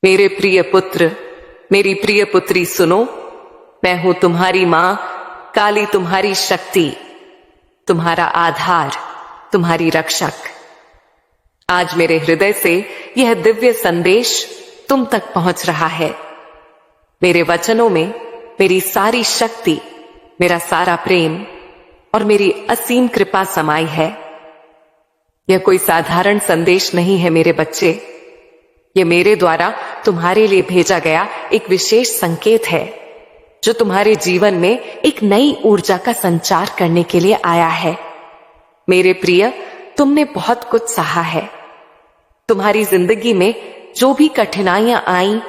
मेरे प्रिय पुत्र, मेरी प्रिय पुत्री सुनो, मैं हूं तुम्हारी मां काली, तुम्हारी शक्ति, तुम्हारा आधार, तुम्हारी रक्षक। आज मेरे हृदय से यह दिव्य संदेश तुम तक पहुंच रहा है। मेरे वचनों में मेरी सारी शक्ति, मेरा सारा प्रेम और मेरी असीम कृपा समाई है। यह कोई साधारण संदेश नहीं है मेरे बच्चे, यह मेरे द्वारा तुम्हारे लिए भेजा गया एक विशेष संकेत है जो तुम्हारे जीवन में एक नई ऊर्जा का संचार करने के लिए आया है। मेरे प्रिय, तुमने बहुत कुछ सहा है। तुम्हारी जिंदगी में जो भी कठिनाइयां आईं,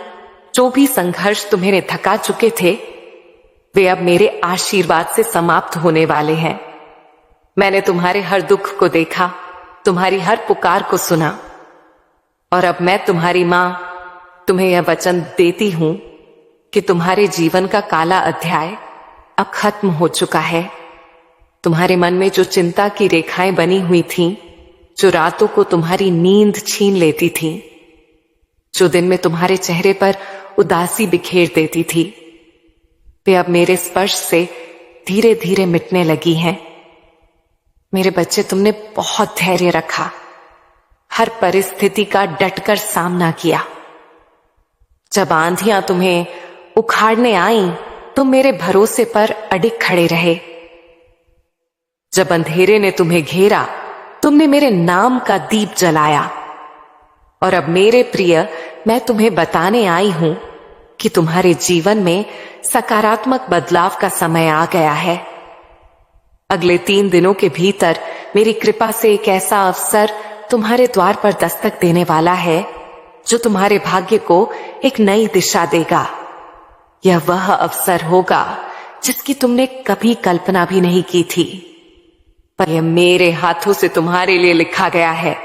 जो भी संघर्ष तुम्हें थका चुके थे, वे अब मेरे आशीर्वाद से समाप्त होने वाले हैं। मैंने तुम्हारे हर दुख को देखा, तुम्हारी हर पुकार को सुना, और अब मैं तुम्हारी मां तुम्हें यह वचन देती हूं कि तुम्हारे जीवन का काला अध्याय अब खत्म हो चुका है। तुम्हारे मन में जो चिंता की रेखाएं बनी हुई थीं, जो रातों को तुम्हारी नींद छीन लेती थीं, जो दिन में तुम्हारे चेहरे पर उदासी बिखेर देती थी, वे अब मेरे स्पर्श से धीरे धीरे मिटने लगी हैं। मेरे बच्चे, तुमने बहुत धैर्य रखा, हर परिस्थिति का डटकर सामना किया। जब आंधियां तुम्हें उखाड़ने आईं, तुम मेरे भरोसे पर अडिग खड़े रहे। जब अंधेरे ने तुम्हें घेरा, तुमने मेरे नाम का दीप जलाया। और अब मेरे प्रिय, मैं तुम्हें बताने आई हूं कि तुम्हारे जीवन में सकारात्मक बदलाव का समय आ गया है। अगले 3 दिनों के भीतर मेरी कृपा से एक ऐसा अवसर तुम्हारे द्वार पर दस्तक देने वाला है जो तुम्हारे भाग्य को एक नई दिशा देगा। यह वह अवसर होगा जिसकी तुमने कभी कल्पना भी नहीं की थी, पर यह मेरे हाथों से तुम्हारे लिए लिखा गया है।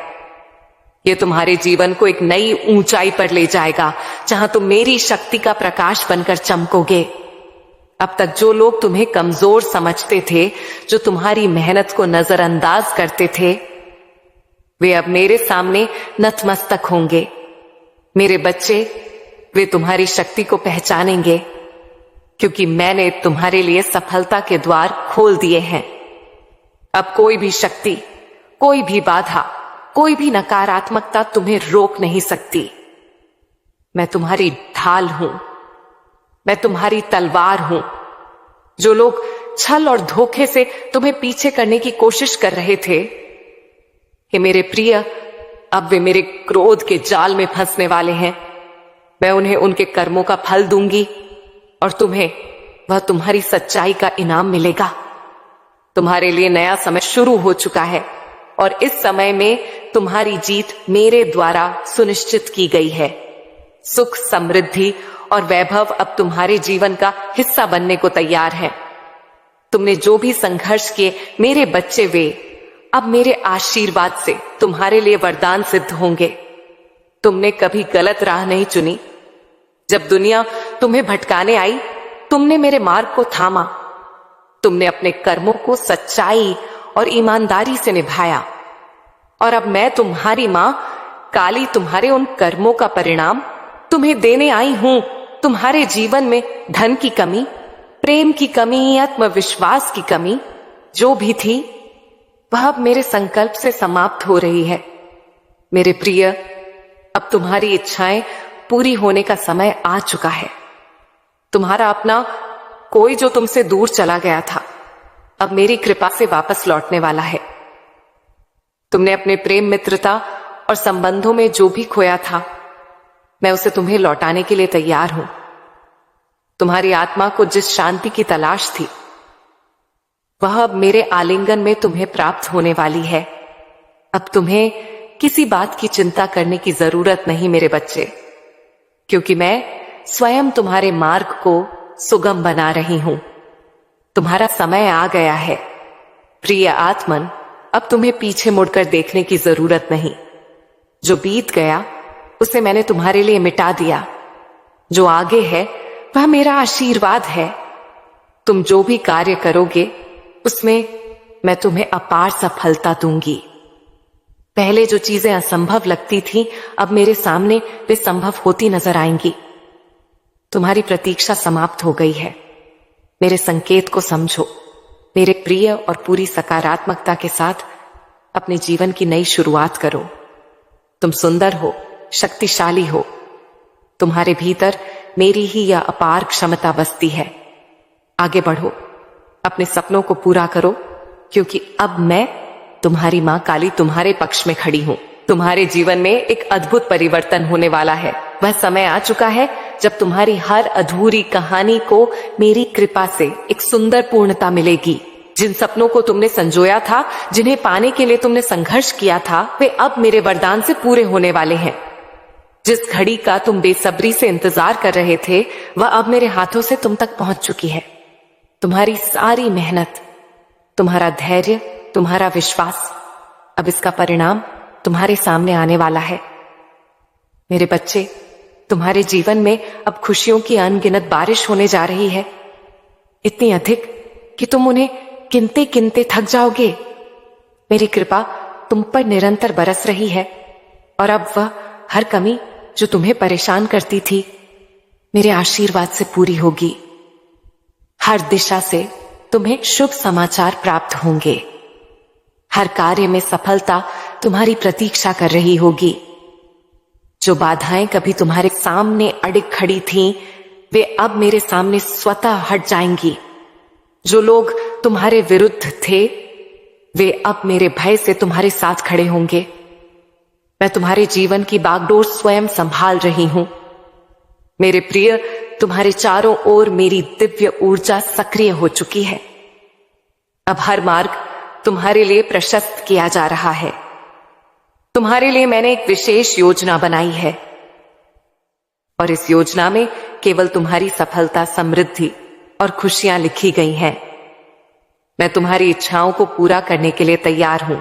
यह तुम्हारे जीवन को एक नई ऊंचाई पर ले जाएगा, जहां तुम मेरी शक्ति का प्रकाश बनकर चमकोगे। अब तक जो लोग तुम्हें कमजोर समझते थे, जो तुम्हारी मेहनत को नजरअंदाज करते थे, वे अब मेरे सामने नतमस्तक होंगे। मेरे बच्चे, वे तुम्हारी शक्ति को पहचानेंगे, क्योंकि मैंने तुम्हारे लिए सफलता के द्वार खोल दिए हैं। अब कोई भी शक्ति, कोई भी बाधा, कोई भी नकारात्मकता तुम्हें रोक नहीं सकती। मैं तुम्हारी ढाल हूं, मैं तुम्हारी तलवार हूं। जो लोग छल और धोखे से तुम्हें पीछे करने की कोशिश कर रहे थे, हे मेरे प्रिय, अब वे मेरे क्रोध के जाल में फंसने वाले हैं। मैं उन्हें उनके कर्मों का फल दूंगी और तुम्हें वह तुम्हारी सच्चाई का इनाम मिलेगा। तुम्हारे लिए नया समय शुरू हो चुका है और इस समय में तुम्हारी जीत मेरे द्वारा सुनिश्चित की गई है। सुख, समृद्धि और वैभव अब तुम्हारे जीवन का हिस्सा बनने को तैयार है। तुमने जो भी संघर्ष किए मेरे बच्चे, वे अब मेरे आशीर्वाद से तुम्हारे लिए वरदान सिद्ध होंगे। तुमने कभी गलत राह नहीं चुनी। जब दुनिया तुम्हें भटकाने आई, तुमने मेरे मार्ग को थामा। तुमने अपने कर्मों को सच्चाई और ईमानदारी से निभाया। और अब मैं तुम्हारी मां काली तुम्हारे उन कर्मों का परिणाम तुम्हें देने आई हूं। तुम्हारे जीवन में धन की कमी, प्रेम की कमी, आत्मविश्वास की कमी जो भी थी, वह अब मेरे संकल्प से समाप्त हो रही है। मेरे प्रिय, अब तुम्हारी इच्छाएं पूरी होने का समय आ चुका है। तुम्हारा अपना कोई जो तुमसे दूर चला गया था, अब मेरी कृपा से वापस लौटने वाला है। तुमने अपने प्रेम, मित्रता और संबंधों में जो भी खोया था, मैं उसे तुम्हें लौटाने के लिए तैयार हूं। तुम्हारी आत्मा को जिस शांति की तलाश थी, वह अब मेरे आलिंगन में तुम्हें प्राप्त होने वाली है। अब तुम्हें किसी बात की चिंता करने की जरूरत नहीं मेरे बच्चे, क्योंकि मैं स्वयं तुम्हारे मार्ग को सुगम बना रही हूं। तुम्हारा समय आ गया है। प्रिय आत्मन, अब तुम्हें पीछे मुड़कर देखने की जरूरत नहीं। जो बीत गया उसे मैंने तुम्हारे लिए मिटा दिया। जो आगे है वह मेरा आशीर्वाद है। तुम जो भी कार्य करोगे उसमें मैं तुम्हें अपार सफलता दूंगी। पहले जो चीजें असंभव लगती थी, अब मेरे सामने वे संभव होती नजर आएंगी। तुम्हारी प्रतीक्षा समाप्त हो गई है। मेरे संकेत को समझो। मेरे प्रिय और पूरी सकारात्मकता के साथ अपने जीवन की नई शुरुआत करो। तुम सुंदर हो, शक्तिशाली हो। तुम्हारे भीतर मेरी ही यह अपार क्षमता बसती है। आगे बढ़ो, अपने सपनों को पूरा करो, क्योंकि अब मैं तुम्हारी मां काली तुम्हारे पक्ष में खड़ी हूं। तुम्हारे जीवन में एक अद्भुत परिवर्तन होने वाला है। वह समय आ चुका है जब तुम्हारी हर अधूरी कहानी को मेरी कृपा से एक सुंदर पूर्णता मिलेगी। जिन सपनों को तुमने संजोया था, जिन्हें पाने के लिए तुमने संघर्ष किया था, वे अब मेरे वरदान से पूरे होने वाले हैं। जिस घड़ी का तुम बेसब्री से इंतजार कर रहे थे, वह अब मेरे हाथों से तुम तक पहुंच चुकी है। तुम्हारी सारी मेहनत, तुम्हारा धैर्य, तुम्हारा विश्वास, अब इसका परिणाम तुम्हारे सामने आने वाला है। मेरे बच्चे, तुम्हारे जीवन में अब खुशियों की अनगिनत बारिश होने जा रही है। इतनी अधिक कि तुम उन्हें गिनते गिनते थक जाओगे। मेरी कृपा तुम पर निरंतर बरस रही है, और अब वह हर कमी जो तुम्हें परेशान करती थी, मेरे आशीर्वाद से पूरी होगी। हर दिशा से तुम्हें शुभ समाचार प्राप्त होंगे। हर कार्य में सफलता तुम्हारी प्रतीक्षा कर रही होगी। जो बाधाएं कभी तुम्हारे सामने अड़िग खड़ी थीं, वे अब मेरे सामने स्वतः हट जाएंगी। जो लोग तुम्हारे विरुद्ध थे, वे अब मेरे भय से तुम्हारे साथ खड़े होंगे। मैं तुम्हारे जीवन की बागडोर स्वयं संभाल रही हूं। मेरे प्रिय, तुम्हारे चारों ओर मेरी दिव्य ऊर्जा सक्रिय हो चुकी है। अब हर मार्ग तुम्हारे लिए प्रशस्त किया जा रहा है। तुम्हारे लिए मैंने एक विशेष योजना बनाई है, और इस योजना में केवल तुम्हारी सफलता, समृद्धि और खुशियां लिखी गई हैं। मैं तुम्हारी इच्छाओं को पूरा करने के लिए तैयार हूं।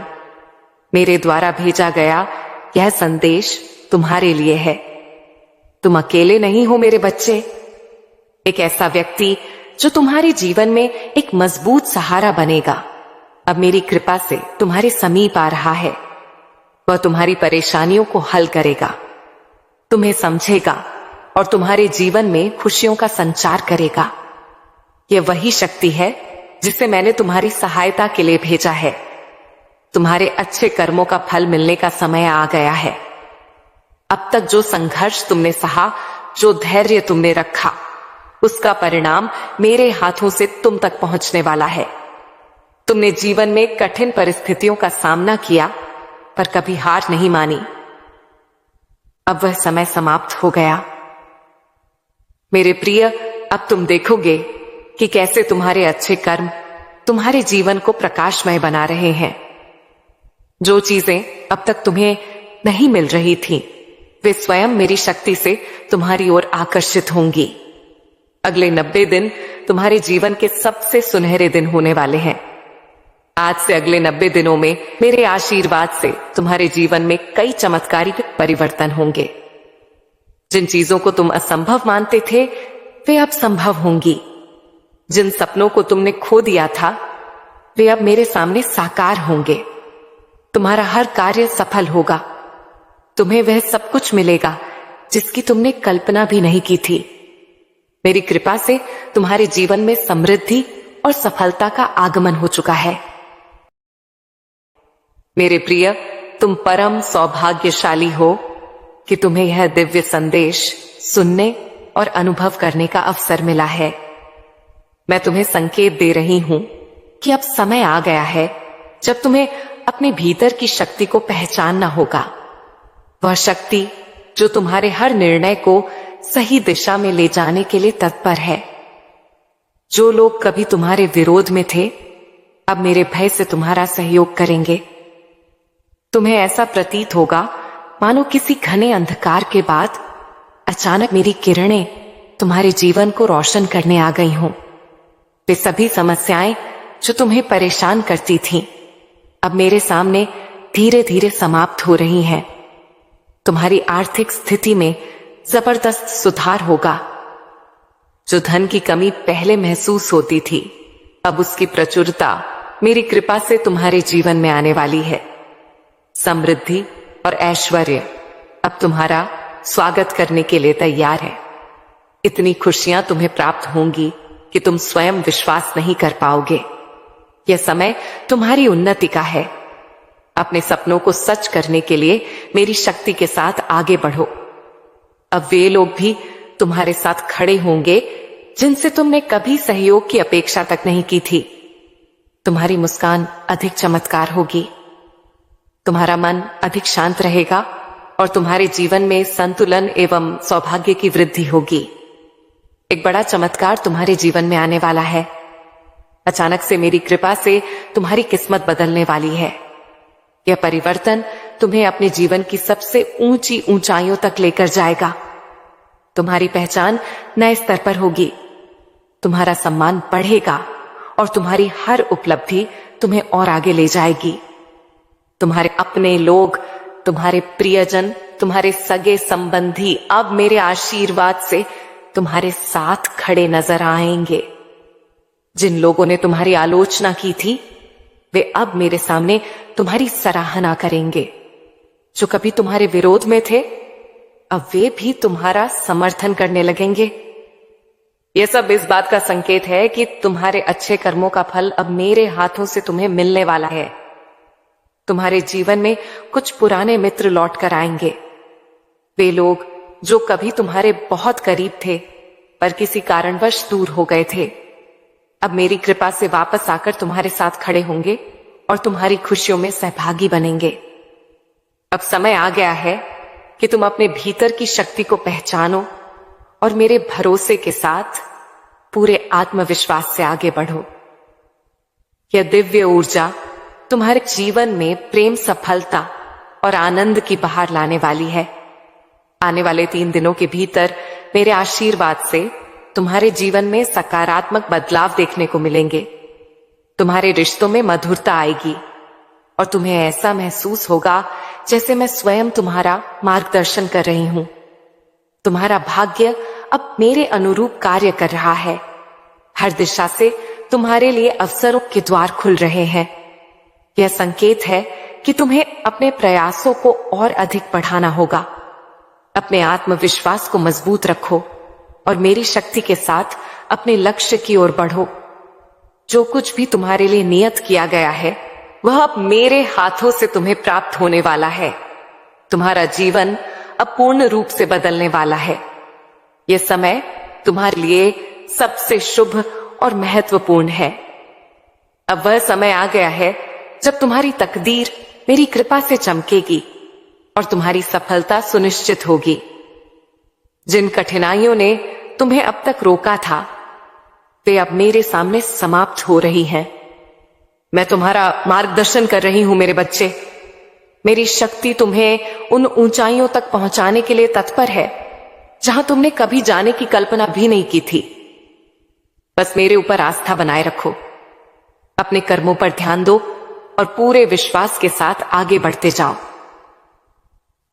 मेरे द्वारा भेजा गया यह संदेश तुम्हारे लिए है। तुम अकेले नहीं हो मेरे बच्चे। एक ऐसा व्यक्ति जो तुम्हारे जीवन में एक मजबूत सहारा बनेगा, अब मेरी कृपा से तुम्हारे समीप आ रहा है। वह तुम्हारी परेशानियों को हल करेगा, तुम्हें समझेगा और तुम्हारे जीवन में खुशियों का संचार करेगा। यह वही शक्ति है जिसे मैंने तुम्हारी सहायता के लिए भेजा है। तुम्हारे अच्छे कर्मों का फल मिलने का समय आ गया है। अब तक जो संघर्ष तुमने सहा, जो धैर्य तुमने रखा, उसका परिणाम मेरे हाथों से तुम तक पहुंचने वाला है। तुमने जीवन में कठिन परिस्थितियों का सामना किया, पर कभी हार नहीं मानी। अब वह समय समाप्त हो गया। मेरे प्रिय, अब तुम देखोगे कि कैसे तुम्हारे अच्छे कर्म तुम्हारे जीवन को प्रकाशमय बना रहे हैं। जो चीजें अब तक तुम्हें नहीं मिल रही थी, वे स्वयं मेरी शक्ति से तुम्हारी ओर आकर्षित होंगी। अगले 90 दिन तुम्हारे जीवन के सबसे सुनहरे दिन होने वाले हैं। आज से अगले 90 दिनों में मेरे आशीर्वाद से तुम्हारे जीवन में कई चमत्कारिक परिवर्तन होंगे। जिन चीजों को तुम असंभव मानते थे, वे अब संभव होंगी। जिन सपनों को तुमने खो दिया था, वे अब मेरे सामने साकार होंगे। तुम्हारा हर कार्य सफल होगा। तुम्हें वह सब कुछ मिलेगा जिसकी तुमने कल्पना भी नहीं की थी। मेरी कृपा से तुम्हारे जीवन में समृद्धि और सफलता का आगमन हो चुका है। मेरे प्रिय, तुम परम सौभाग्यशाली हो कि तुम्हें यह दिव्य संदेश सुनने और अनुभव करने का अवसर मिला है। मैं तुम्हें संकेत दे रही हूं कि अब समय आ गया है जब तुम्हें अपने भीतर की शक्ति को पहचानना होगा। वह शक्ति जो तुम्हारे हर निर्णय को सही दिशा में ले जाने के लिए तत्पर है। जो लोग कभी तुम्हारे विरोध में थे, अब मेरे भय से तुम्हारा सहयोग करेंगे। तुम्हें ऐसा प्रतीत होगा मानो किसी घने अंधकार के बाद अचानक मेरी किरणें तुम्हारे जीवन को रोशन करने आ गई हों। वे सभी समस्याएं जो तुम्हें परेशान करती थीं, अब मेरे सामने धीरे धीरे समाप्त हो रही हैं। तुम्हारी आर्थिक स्थिति में जबरदस्त सुधार होगा। जो धन की कमी पहले महसूस होती थी, अब उसकी प्रचुरता मेरी कृपा से तुम्हारे जीवन में आने वाली है। समृद्धि और ऐश्वर्य अब तुम्हारा स्वागत करने के लिए तैयार है। इतनी खुशियां तुम्हें प्राप्त होंगी कि तुम स्वयं विश्वास नहीं कर पाओगे। यह समय तुम्हारी उन्नति का है। अपने सपनों को सच करने के लिए मेरी शक्ति के साथ आगे बढ़ो। अब वे लोग भी तुम्हारे साथ खड़े होंगे जिनसे तुमने कभी सहयोग की अपेक्षा तक नहीं की थी। तुम्हारी मुस्कान अधिक चमत्कार होगी, तुम्हारा मन अधिक शांत रहेगा और तुम्हारे जीवन में संतुलन एवं सौभाग्य की वृद्धि होगी। एक बड़ा चमत्कार तुम्हारे जीवन में आने वाला है। अचानक से मेरी कृपा से तुम्हारी किस्मत बदलने वाली है। यह परिवर्तन तुम्हें अपने जीवन की सबसे ऊंची ऊंचाइयों तक लेकर जाएगा। तुम्हारी पहचान नए स्तर पर होगी, तुम्हारा सम्मान बढ़ेगा और तुम्हारी हर उपलब्धि तुम्हें और आगे ले जाएगी। तुम्हारे अपने लोग, तुम्हारे प्रियजन, तुम्हारे सगे संबंधी अब मेरे आशीर्वाद से तुम्हारे साथ खड़े नजर आएंगे। जिन लोगों ने तुम्हारी आलोचना की थी वे अब मेरे सामने तुम्हारी सराहना करेंगे। जो कभी तुम्हारे विरोध में थे अब वे भी तुम्हारा समर्थन करने लगेंगे। यह सब इस बात का संकेत है कि तुम्हारे अच्छे कर्मों का फल अब मेरे हाथों से तुम्हें मिलने वाला है। तुम्हारे जीवन में कुछ पुराने मित्र लौट कर आएंगे। वे लोग जो कभी तुम्हारे बहुत करीब थे पर किसी कारणवश दूर हो गए थे, अब मेरी कृपा से वापस आकर तुम्हारे साथ खड़े होंगे और तुम्हारी खुशियों में सहभागी बनेंगे। अब समय आ गया है कि तुम अपने भीतर की शक्ति को पहचानो और मेरे भरोसे के साथ पूरे आत्मविश्वास से आगे बढ़ो। यह दिव्य ऊर्जा तुम्हारे जीवन में प्रेम, सफलता और आनंद की बहार लाने वाली है। आने वाले 3 दिनों के भीतर मेरे आशीर्वाद से तुम्हारे जीवन में सकारात्मक बदलाव देखने को मिलेंगे। तुम्हारे रिश्तों में मधुरता आएगी और तुम्हें ऐसा महसूस होगा जैसे मैं स्वयं तुम्हारा मार्गदर्शन कर रही हूं। तुम्हारा भाग्य अब मेरे अनुरूप कार्य कर रहा है। हर दिशा से तुम्हारे लिए अवसरों के द्वार खुल रहे हैं। यह संकेत है कि तुम्हें अपने प्रयासों को और अधिक बढ़ाना होगा। अपने आत्मविश्वास को मजबूत रखो और मेरी शक्ति के साथ अपने लक्ष्य की ओर बढ़ो। जो कुछ भी तुम्हारे लिए नियत किया गया है वह अब मेरे हाथों से तुम्हें प्राप्त होने वाला है। तुम्हारा जीवन अब पूर्ण रूप से बदलने वाला है। यह समय तुम्हारे लिए सबसे शुभ और महत्वपूर्ण है। अब वह समय आ गया है जब तुम्हारी तकदीर मेरी कृपा से चमकेगी और तुम्हारी सफलता सुनिश्चित होगी। जिन कठिनाइयों ने तुम्हें अब तक रोका था वे अब मेरे सामने समाप्त हो रही हैं। मैं तुम्हारा मार्गदर्शन कर रही हूं मेरे बच्चे। मेरी शक्ति तुम्हें उन ऊंचाइयों तक पहुंचाने के लिए तत्पर है जहां तुमने कभी जाने की कल्पना भी नहीं की थी। बस मेरे ऊपर आस्था बनाए रखो, अपने कर्मों पर ध्यान दो और पूरे विश्वास के साथ आगे बढ़ते जाओ।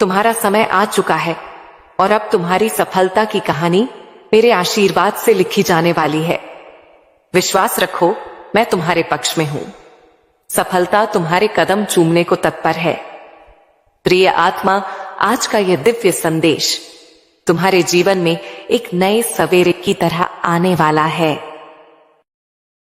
तुम्हारा समय आ चुका है और अब तुम्हारी सफलता की कहानी मेरे आशीर्वाद से लिखी जाने वाली है। विश्वास रखो, मैं तुम्हारे पक्ष में हूं। सफलता तुम्हारे कदम चूमने को तत्पर है। प्रिय आत्मा, आज का यह दिव्य संदेश तुम्हारे जीवन में एक नए सवेरे की तरह आने वाला है।